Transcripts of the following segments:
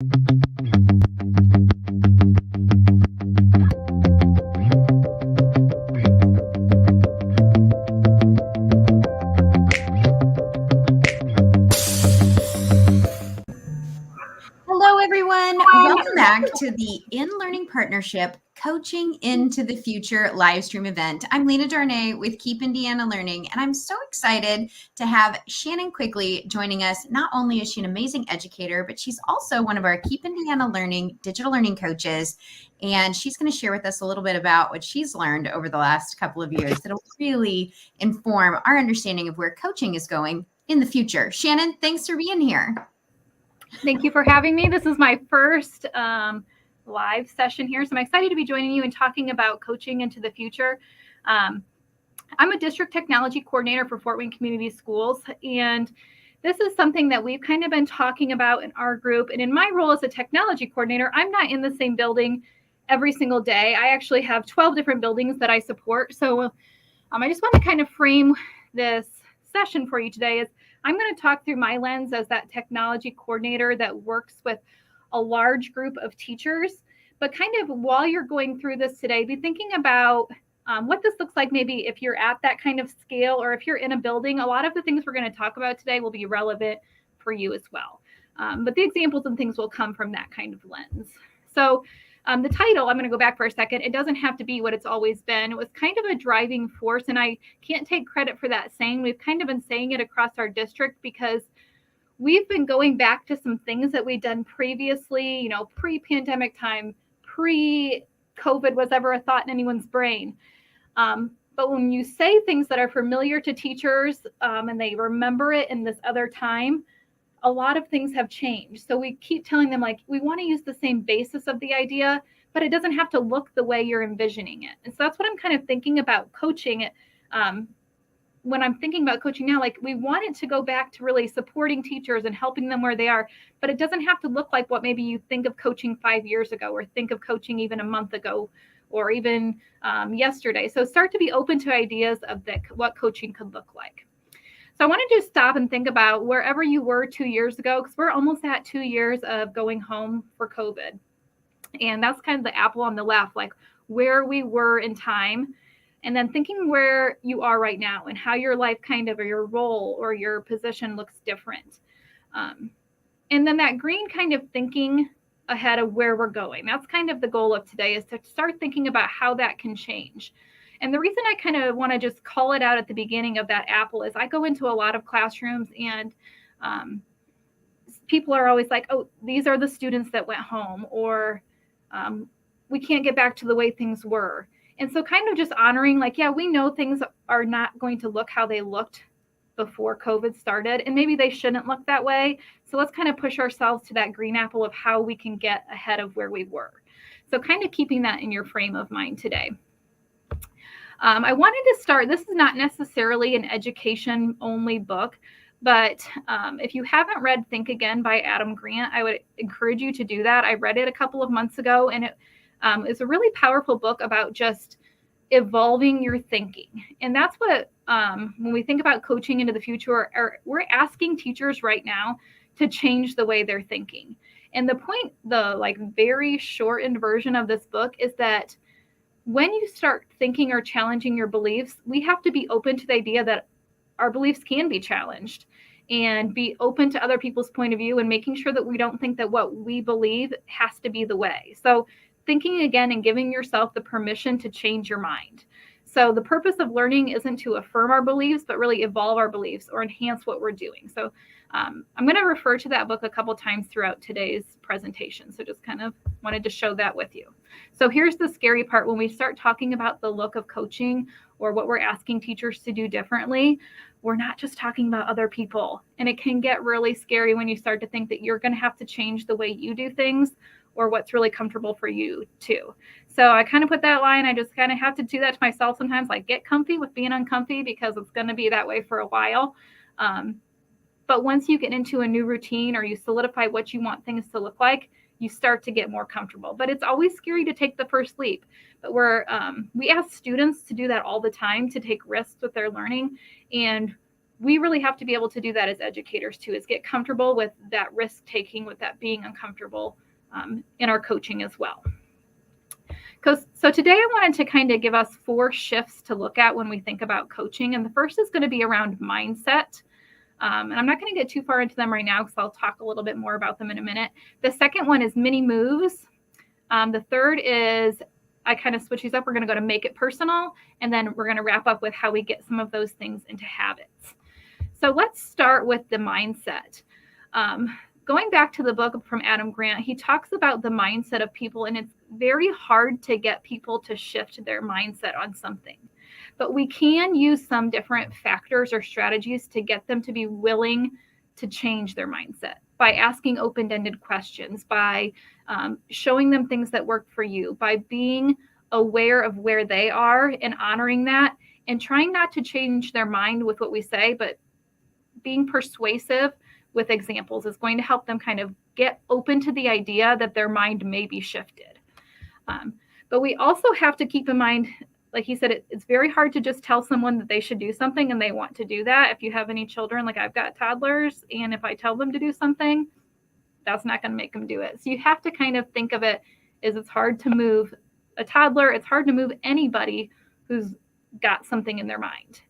Hello, everyone. Welcome back to the In Learning Partnership Coaching into the Future live stream event. I'm Lena Darnay with Keep Indiana Learning, and I'm so excited to have Shannon Quigley joining us. Not only is she an amazing educator, but she's also one of our Keep Indiana Learning digital learning coaches, and she's going to share with us a little bit about what she's learned over the last couple of years that'll really inform our understanding of where coaching is going in the future. Shannon, thanks for being here. Thank you for having me. This is my first live session here, so I'm excited to be joining you and talking about coaching into the future. I'm a district technology coordinator for Fort Wayne Community Schools, and this is something that we've kind of been talking about in our group. And in my role as a technology coordinator, I'm not in the same building every single day. I actually have 12 different buildings that I support. So I just want to kind of frame this session for you today as I'm going to talk through my lens as that technology coordinator that works with a large group of teachers. But kind of while you're going through this today, be thinking about what this looks like maybe if you're at that kind of scale or if you're in a building. A lot of the things we're going to talk about today will be relevant for you as well. But the examples and things will come from that kind of lens. So the title, I'm going to go back for a second. It doesn't have to be what it's always been. It was kind of a driving force, and I can't take credit for that saying. We've kind of been saying it across our district because we've been going back to some things that we'd done previously, pre-pandemic time, pre-COVID was ever a thought in anyone's brain. But when you say things that are familiar to teachers and they remember it in this other time, a lot of things have changed. So we keep telling them, like, we want to use the same basis of the idea, but it doesn't have to look the way you're envisioning it. And so that's what I'm kind of thinking about coaching. When I'm thinking about coaching now, like, we want it to go back to really supporting teachers and helping them where they are, but it doesn't have to look like what maybe you think of coaching 5 years ago or think of coaching even a month ago or even yesterday. So start to be open to ideas of what coaching could look like. So I want to just stop and think about wherever you were 2 years ago, because we're almost at 2 years of going home for COVID. And that's kind of the apple on the left, like where we were in time, and then thinking where you are right now and how your life kind of, or your role or your position looks different. And then that green kind of thinking ahead of where we're going. That's kind of the goal of today, is to start thinking about how that can change. And the reason I kind of want to just call it out at the beginning of that apple is I go into a lot of classrooms and people are always like, oh, these are the students that went home, or we can't get back to the way things were. And so kind of just honoring, like, yeah, we know things are not going to look how they looked before COVID started, and maybe they shouldn't look that way. So let's kind of push ourselves to that green apple of how we can get ahead of where we were. So kind of keeping that in your frame of mind today. I wanted to start, this is not necessarily an education only book, but if you haven't read Think Again by Adam Grant, I would encourage you to do that. I read it a couple of months ago, and it is a really powerful book about just evolving your thinking. And that's what, when we think about coaching into the future, we're asking teachers right now to change the way they're thinking. And the point, the very shortened version of this book is that when you start thinking or challenging your beliefs, we have to be open to the idea that our beliefs can be challenged, and be open to other people's point of view and making sure that we don't think that what we believe has to be the way. So thinking again and giving yourself the permission to change your mind. So the purpose of learning isn't to affirm our beliefs, but really evolve our beliefs or enhance what we're doing. So I'm going to refer to that book a couple times throughout today's presentation. So just kind of wanted to show that with you. So here's the scary part. When we start talking about the look of coaching or what we're asking teachers to do differently, we're not just talking about other people. And it can get really scary when you start to think that you're going to have to change the way you do things or what's really comfortable for you too. So I kind of put that line. I just kind of have to do that to myself sometimes, like get comfy with being uncomfy, because it's going to be that way for a while. But once you get into a new routine or you solidify what you want things to look like, you start to get more comfortable. But it's always scary to take the first leap. But we ask students to do that all the time, to take risks with their learning. And we really have to be able to do that as educators too, is get comfortable with that risk taking, with that being uncomfortable in our coaching as well. So today I wanted to kind of give us 4 shifts to look at when we think about coaching. And the first is going to be around mindset. And I'm not going to get too far into them right now because I'll talk a little bit more about them in a minute. The second one is mini moves. The third is, I kind of switch these up. We're going to go to make it personal, and then we're going to wrap up with how we get some of those things into habits. So let's start with the mindset. Going back to the book from Adam Grant, he talks about the mindset of people, and it's very hard to get people to shift their mindset on something. But we can use some different factors or strategies to get them to be willing to change their mindset by asking open-ended questions, by showing them things that work for you, by being aware of where they are and honoring that, and trying not to change their mind with what we say, but being persuasive with examples is going to help them kind of get open to the idea that their mind may be shifted. But we also have to keep in mind, like he said, it's very hard to just tell someone that they should do something and they want to do that. If you have any children, like I've got toddlers, and if I tell them to do something, that's not going to make them do it. So you have to kind of think of it as it's hard to move a toddler. It's hard to move anybody who's got something in their mind.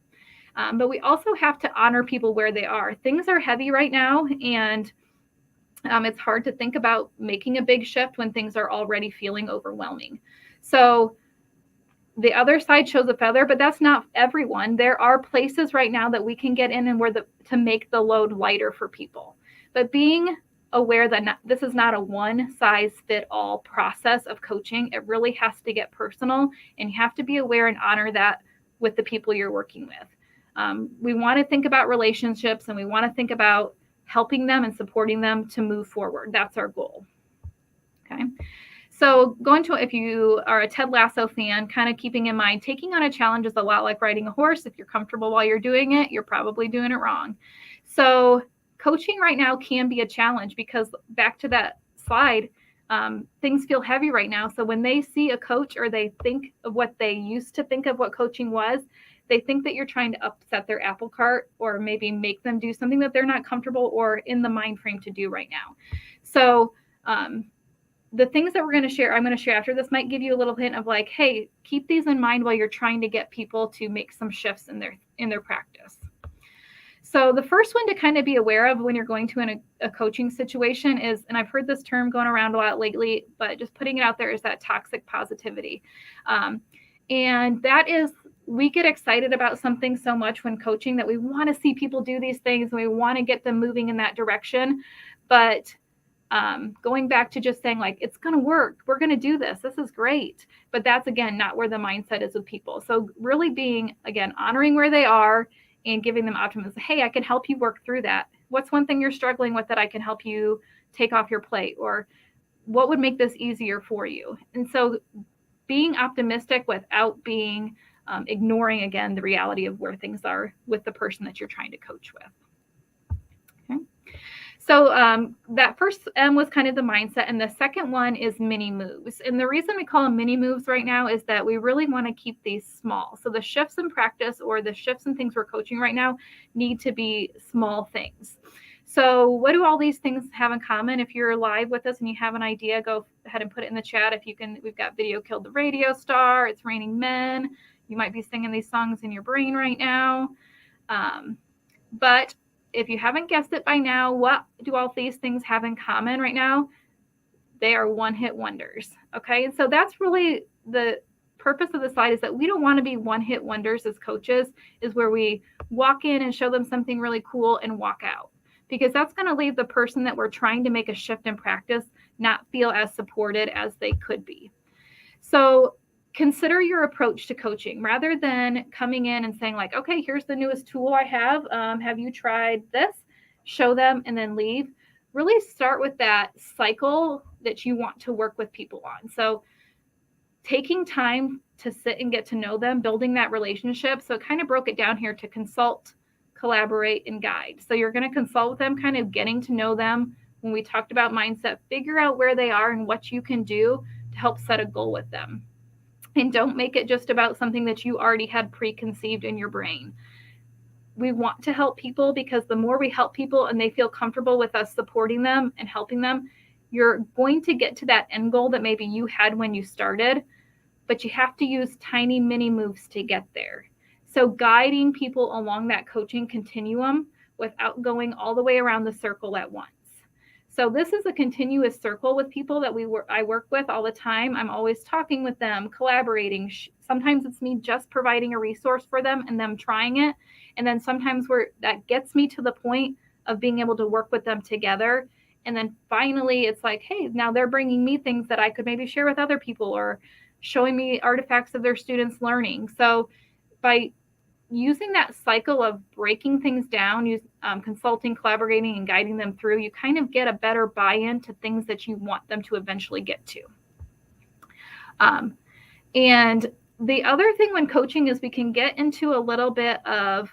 But we also have to honor people where they are. Things are heavy right now, and it's hard to think about making a big shift when things are already feeling overwhelming. So the other side shows a feather, but that's not everyone. There are places right now that we can get in and to make the load lighter for people. But being aware that this is not a one-size-fit-all process of coaching. It really has to get personal, and you have to be aware and honor that with the people you're working with. We want to think about relationships, and we want to think about helping them and supporting them to move forward. That's our goal. Okay. So if you are a Ted Lasso fan, kind of keeping in mind, taking on a challenge is a lot like riding a horse. If you're comfortable while you're doing it, you're probably doing it wrong. So coaching right now can be a challenge because, back to that slide, things feel heavy right now. So when they see a coach, or they think of what they used to think of what coaching was, they think that you're trying to upset their apple cart, or maybe make them do something that they're not comfortable or in the mind frame to do right now. So the things that I'm going to share after this might give you a little hint of like, hey, keep these in mind while you're trying to get people to make some shifts in their practice. So the first one to kind of be aware of when you're going to a coaching situation is, and I've heard this term going around a lot lately, but just putting it out there, is that toxic positivity. And that is, we get excited about something so much when coaching that we want to see people do these things, and we want to get them moving in that direction. But going back to just saying like, it's going to work, we're going to do this, this is great. But that's, again, not where the mindset is with people. So really being, again, honoring where they are and giving them optimism. Hey, I can help you work through that. What's one thing you're struggling with that I can help you take off your plate? Or what would make this easier for you? And so being optimistic without being ignoring, again, the reality of where things are with the person that you're trying to coach with. Okay. So that first M was kind of the mindset, and the second one is mini moves. And the reason we call them mini moves right now is that we really want to keep these small. So the shifts in practice, or the shifts in things we're coaching right now, need to be small things. So what do all these things have in common? If you're live with us and you have an idea, go ahead and put it in the chat. If you can, we've got Video Killed the Radio Star, It's Raining Men. You might be singing these songs in your brain right now. But if you haven't guessed it by now, what do all these things have in common right now? They are one-hit wonders. Okay. And so that's really the purpose of the slide, is that we don't want to be one-hit wonders as coaches, is where we walk in and show them something really cool and walk out, because that's going to leave the person that we're trying to make a shift in practice not feel as supported as they could be. So consider your approach to coaching, rather than coming in and saying like, okay, here's the newest tool I have. Have you tried this? Show them and then leave. Really start with that cycle that you want to work with people on. So taking time to sit and get to know them, building that relationship. So it kind of broke it down here to consult, collaborate, and guide. So you're going to consult with them, kind of getting to know them. When we talked about mindset, figure out where they are and what you can do to help set a goal with them. And don't make it just about something that you already had preconceived in your brain. we want to help people, because the more we help people and they feel comfortable with us supporting them and helping them, you're going to get to that end goal that maybe you had when you started, but you have to use tiny mini moves to get there. So guiding people along that coaching continuum without going all the way around the circle at once. So this is a continuous circle with people that I work with all the time. I'm always talking with them, collaborating. Sometimes it's me just providing a resource for them and them trying it. And then sometimes that gets me to the point of being able to work with them together. And then finally, it's like, hey, now they're bringing me things that I could maybe share with other people, or showing me artifacts of their students' learning. So by using that cycle of breaking things down, consulting, collaborating, and guiding them through, you kind of get a better buy-in to things that you want them to eventually get to. And the other thing when coaching is we can get into a little bit of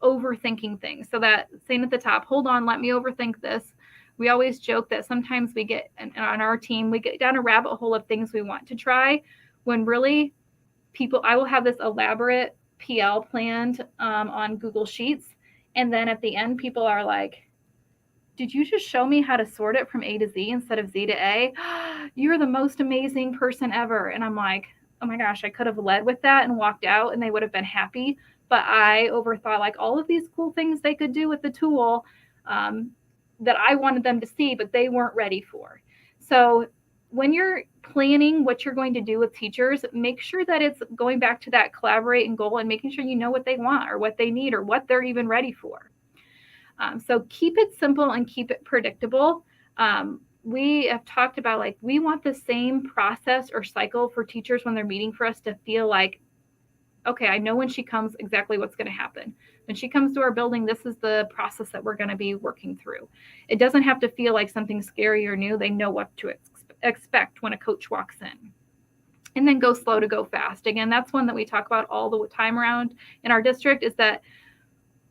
overthinking things. So that saying at the top, hold on, let me overthink this. We always joke that sometimes we get on our team, we get down a rabbit hole of things we want to try, when really I will have this elaborate PL planned on Google Sheets. And then at the end, people are like, did you just show me how to sort it from A to Z instead of Z to A? You're the most amazing person ever. And I'm like, oh my gosh, I could have led with that and walked out and they would have been happy. But I overthought like all of these cool things they could do with the tool that I wanted them to see, but they weren't ready for. So when you're planning what you're going to do with teachers, make sure that it's going back to that collaborate and goal, and making sure you know what they want or what they need or what they're even ready for. So keep it simple and keep it predictable. We have talked about, like, we want the same process or cycle for teachers when they're meeting for us to feel like, okay, I know when she comes exactly what's going to happen. When she comes to our building, this is the process that we're going to be working through. It doesn't have to feel like something scary or new. They know what to expect when a coach walks in. And then go slow to go fast. Again, that's one that we talk about all the time around in our district, is that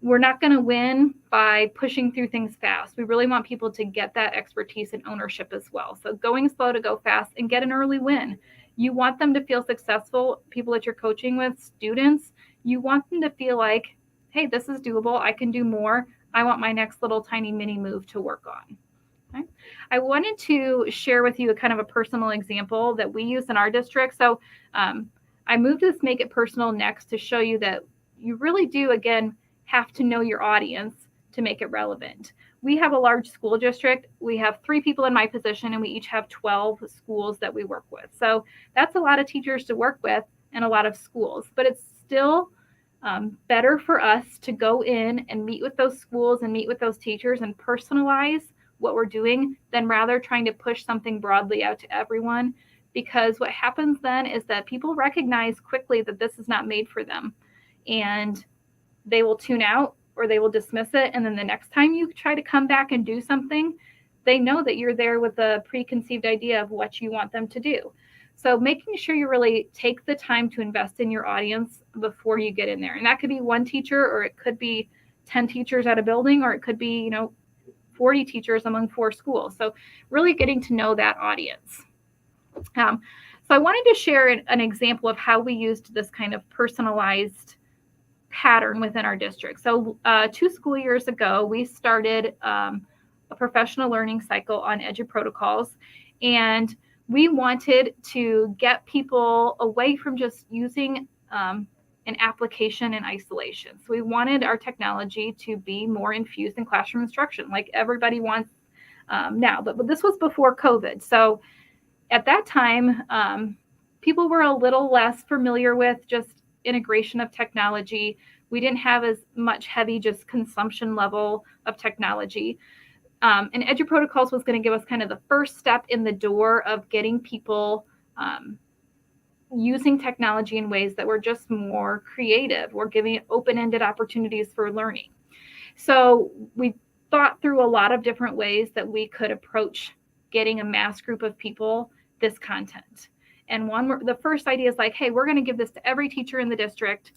we're not going to win by pushing through things fast. We really want people to get that expertise and ownership as well. So going slow to go fast and get an early win. You want them to feel successful. People that you're coaching with, students, you want them to feel like, hey, this is doable. I can do more. I want my next little tiny mini move to work on. Okay. I wanted to share with you a kind of a personal example that we use in our district. So I moved this Make It Personal next to show you that you really do, again, have to know your audience to make it relevant. We have a large school district. We have 3 people in my position, and we each have 12 schools that we work with. So that's a lot of teachers to work with and a lot of schools, but it's still better for us to go in and meet with those schools and meet with those teachers and personalize what we're doing than rather trying to push something broadly out to everyone. Because what happens then is that people recognize quickly that this is not made for them, and they will tune out or they will dismiss it. And then the next time you try to come back and do something, they know that you're there with a preconceived idea of what you want them to do. So making sure you really take the time to invest in your audience before you get in there. And that could be 1 teacher, or it could be 10 teachers at a building, or it could be, 40 teachers among 4 schools. So really getting to know that audience. So I wanted to share an example of how we used this kind of personalized pattern within our district. So 2 school years ago, we started a professional learning cycle on EduProtocols, and we wanted to get people away from just using an application in isolation. So we wanted our technology to be more infused in classroom instruction, like everybody wants now. But this was before COVID. So at that time, people were a little less familiar with just integration of technology. We didn't have as much heavy just consumption level of technology. And EduProtocols was going to give us kind of the first step in the door of getting people using technology in ways that were just more creative. We're giving it open-ended opportunities for learning. So we thought through a lot of different ways that we could approach getting a mass group of people this content. And the first idea is like, hey, we're going to give this to every teacher in the district,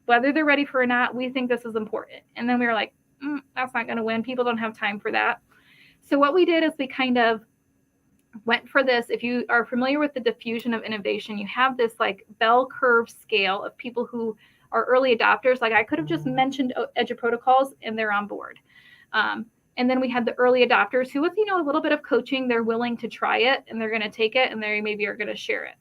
whether they're ready for it or not. We think this is important. And then we were like, that's not going to win. People don't have time for that. So what we did is we kind of went for this. If you are familiar with the diffusion of innovation, you have this like bell curve scale of people who our early adopters, like I could have just mentioned EduProtocols and they're on board. And then we had the early adopters who with, a little bit of coaching, they're willing to try it and they're going to take it and they maybe are going to share it.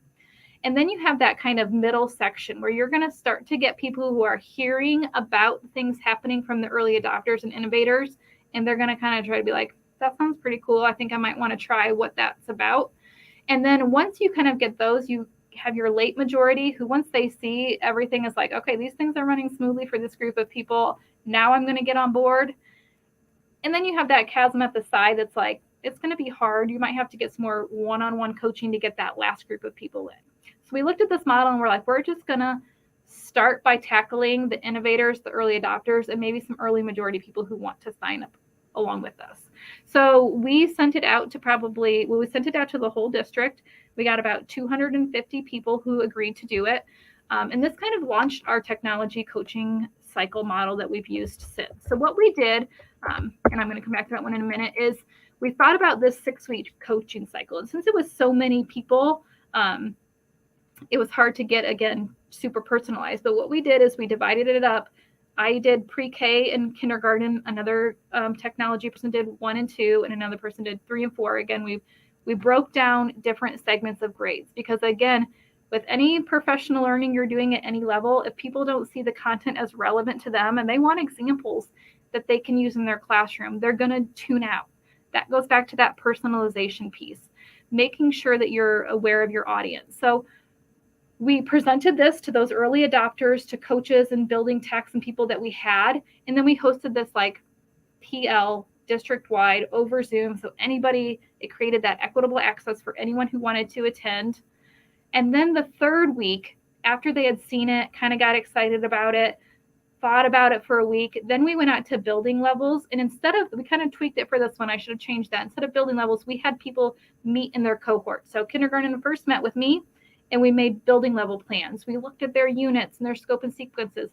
And then you have that kind of middle section where you're going to start to get people who are hearing about things happening from the early adopters and innovators. And they're going to kind of try to be like, that sounds pretty cool. I think I might want to try what that's about. And then once you kind of get those, you have your late majority who once they see everything is like, okay, these things are running smoothly for this group of people. Now I'm going to get on board. And then you have that chasm at the side that's like, it's going to be hard. You might have to get some more one-on-one coaching to get that last group of people in. So we looked at this model and we're like, we're just going to start by tackling the innovators, the early adopters, and maybe some early majority people who want to sign up along with us. So we sent it out to we sent it out to the whole district. We got about 250 people who agreed to do it. And this kind of launched our technology coaching cycle model that we've used since. So what we did, and I'm going to come back to that one in a minute, is we thought about this 6-week coaching cycle. And since it was so many people, it was hard to get, again, super personalized. But what we did is we divided it up. I did pre-K and kindergarten. Another technology person did 1 and 2, and another person did 3 and 4. Again, we broke down different segments of grades because, again, with any professional learning you're doing at any level, if people don't see the content as relevant to them and they want examples that they can use in their classroom, they're going to tune out. That goes back to that personalization piece, making sure that you're aware of your audience. So we presented this to those early adopters, to coaches and building techs and people that we had. And then we hosted this like PL district-wide over Zoom. So it created that equitable access for anyone who wanted to attend. And then the 3rd week, after they had seen it, kind of got excited about it, thought about it for a week, then we went out to building levels. And we kind of tweaked it for this one. I should have changed that. Instead of building levels, we had people meet in their cohort. So kindergarten first met with me, and we made building level plans. We looked at their units and their scope and sequences.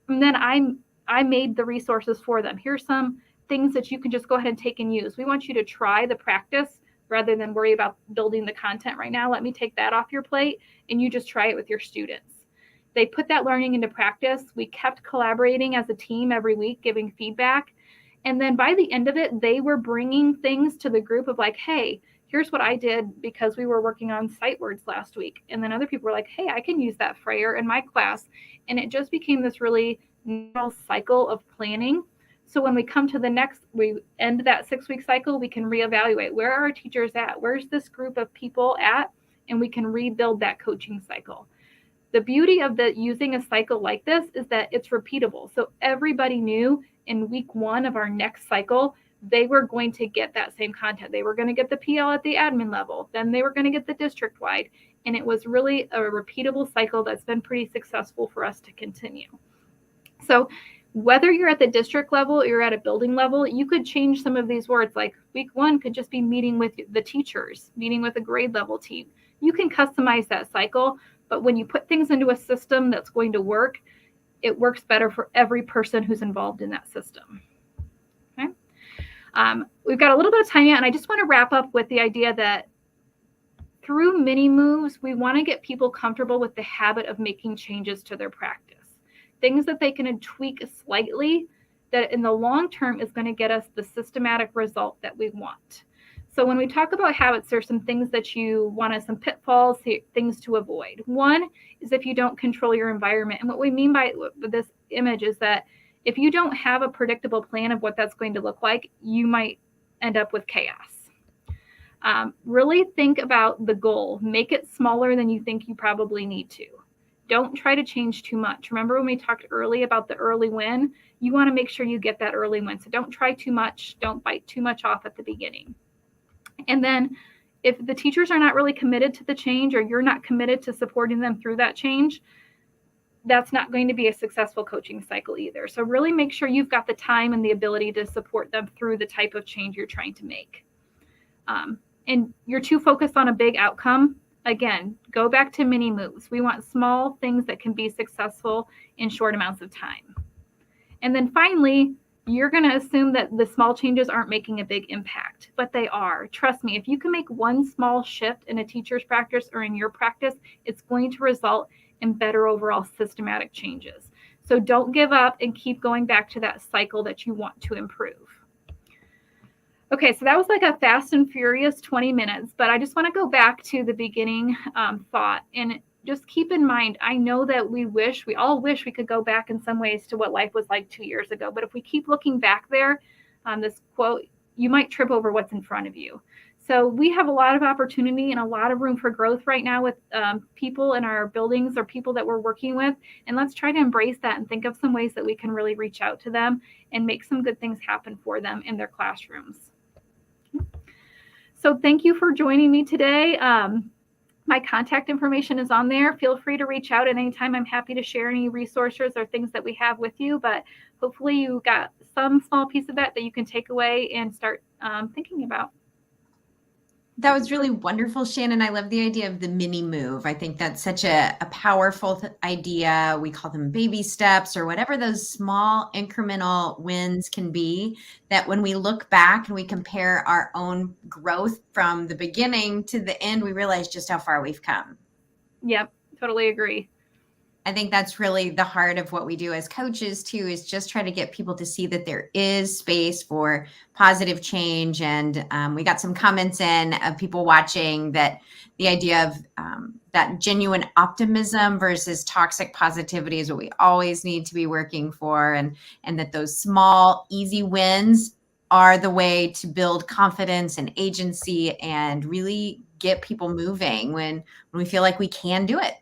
And then I made the resources for them. Here's some things that you can just go ahead and take and use. We want you to try the practice rather than worry about building the content right now. Let me take that off your plate and you just try it with your students. They put that learning into practice. We kept collaborating as a team every week, giving feedback. And then by the end of it, they were bringing things to the group of like, hey, here's what I did because we were working on sight words last week. And then other people were like, hey, I can use that frayer in my class. And it just became this really natural cycle of planning. So when we come to we end that 6-week cycle, we can reevaluate where are our teachers at? Where's this group of people at? And we can rebuild that coaching cycle. The beauty of using a cycle like this is that it's repeatable. So everybody knew in week 1 of our next cycle, they were going to get that same content. They were going to get the PL at the admin level. Then they were going to get the district-wide. And it was really a repeatable cycle that's been pretty successful for us to continue. So whether you're at the district level or you're at a building level, you could change some of these words. Like week 1 could just be meeting with the teachers, meeting with a grade level team. You can customize that cycle. But when you put things into a system that's going to work, it works better for every person who's involved in that system. Okay. We've got a little bit of time yet, and I just want to wrap up with the idea that through mini moves, we want to get people comfortable with the habit of making changes to their practice. Things that they can tweak slightly that in the long term is going to get us the systematic result that we want. So when we talk about habits, there's some things that you want some pitfalls, things to avoid. One is if you don't control your environment. And what we mean by this image is that if you don't have a predictable plan of what that's going to look like, you might end up with chaos. Really think about the goal. Make it smaller than you think you probably need to. Don't try to change too much. Remember when we talked early about the early win? You want to make sure you get that early win. So don't try too much. Don't bite too much off at the beginning. And then if the teachers are not really committed to the change or you're not committed to supporting them through that change, that's not going to be a successful coaching cycle either. So really make sure you've got the time and the ability to support them through the type of change you're trying to make. And you're too focused on a big outcome. Again, go back to mini moves. We want small things that can be successful in short amounts of time. And then finally, you're going to assume that the small changes aren't making a big impact, but they are. Trust me, if you can make one small shift in a teacher's practice or in your practice, it's going to result in better overall systematic changes. So don't give up and keep going back to that cycle that you want to improve. Okay, so that was like a fast and furious 20 minutes, but I just want to go back to the beginning thought and just keep in mind, I know that we all wish we could go back in some ways to what life was like 2 years ago. But if we keep looking back there, this quote, you might trip over what's in front of you. So we have a lot of opportunity and a lot of room for growth right now with people in our buildings or people that we're working with. And let's try to embrace that and think of some ways that we can really reach out to them and make some good things happen for them in their classrooms. So thank you for joining me today. My contact information is on there. Feel free to reach out at any time. I'm happy to share any resources or things that we have with you, but hopefully you got some small piece of that you can take away and start thinking about. That was really wonderful, Shannon. I love the idea of the mini move. I think that's such a powerful idea. We call them baby steps or whatever those small incremental wins can be, that when we look back and we compare our own growth from the beginning to the end, we realize just how far we've come. Yep, totally agree. I think that's really the heart of what we do as coaches too, is just try to get people to see that there is space for positive change. And we got some comments in of people watching that the idea of that genuine optimism versus toxic positivity is what we always need to be working for. And that those small, easy wins are the way to build confidence and agency and really get people moving when we feel like we can do it.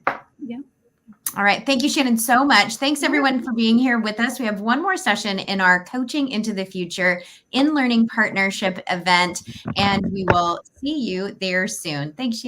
Yeah. All right. Thank you, Shannon, so much. Thanks, everyone, for being here with us. We have one more session in our Coaching into the Future in Learning Partnership event, and we will see you there soon. Thanks, Shannon.